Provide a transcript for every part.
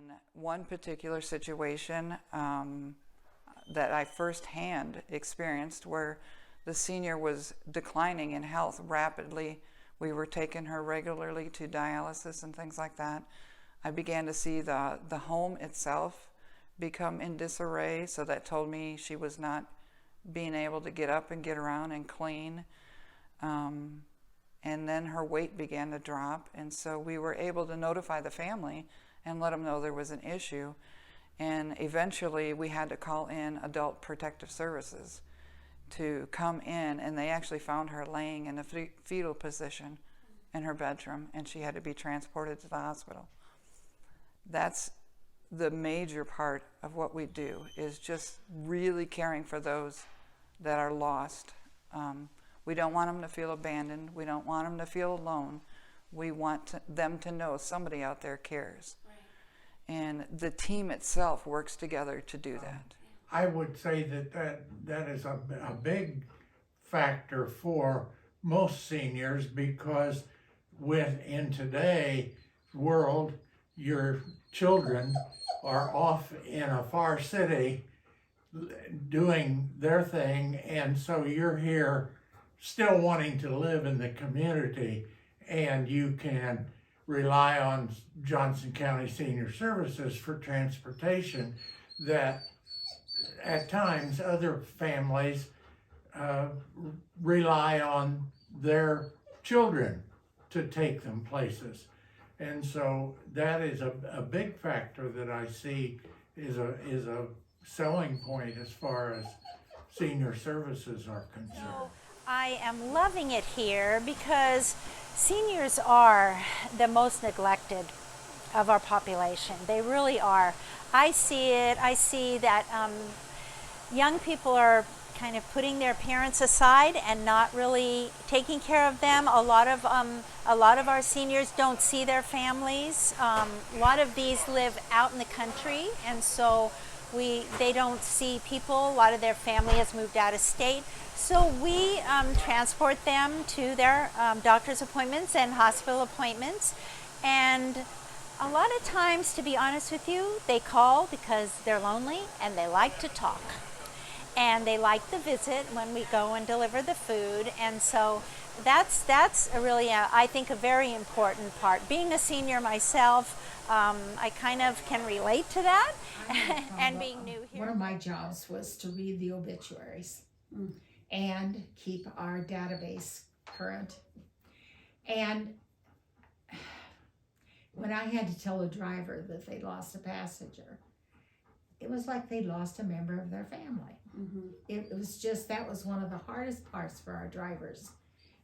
And one particular situation that I firsthand experienced where the senior was declining in health rapidly. We were taking her regularly to dialysis and things like that. I began to see the home itself become in disarray, so that told me she was not being able to get up and get around and clean. And then her weight began to drop, and so we were able to notify the family and let them know there was an issue. And eventually we had to call in Adult Protective Services to come in, and they actually found her laying in a fetal position in her bedroom, and she had to be transported to the hospital. That's the major part of what we do, is just really caring for those that are lost. We don't want them to feel abandoned. We don't want them to feel alone. We want them to know somebody out there cares. Right. And the team itself works together to do that. I would say that is a big factor for most seniors, because in today's world, your children are off in a far city doing their thing, and so you're here still wanting to live in the community, and you can rely on Johnson County Senior Services for transportation that at times other families rely on their children to take them places. And so that is a big factor that I see is a selling point as far as senior services are concerned. I am loving it here because seniors are the most neglected of our population. They really are. I see it. I see that young people are kind of putting their parents aside and not really taking care of them. A lot of our seniors don't see their families. A lot of these live out in the country, and so they don't see people. A lot of their family has moved out of state. So we transport them to their doctor's appointments and hospital appointments. And a lot of times, to be honest with you, they call because they're lonely and they like to talk. And they like the visit when we go and deliver the food. And so that's really, I think, a very important part. Being a senior myself, I kind of can relate to that. And being new here. One of my jobs was to read the obituaries and keep our database current. And when I had to tell a driver that they lost a passenger, it was like they lost a member of their family. Mm-hmm. It was just, that was one of the hardest parts for our drivers,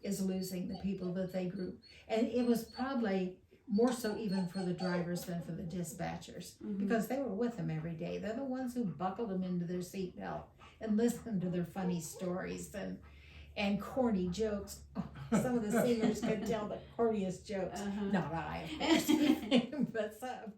is losing the people that they grew. And it was probably more so even for the drivers than for the dispatchers, because they were with them every day. They're the ones who buckled them into their seatbelt and listened to their funny stories and corny jokes. Oh, some of the seniors could tell the corniest jokes. Not I, of course, but some.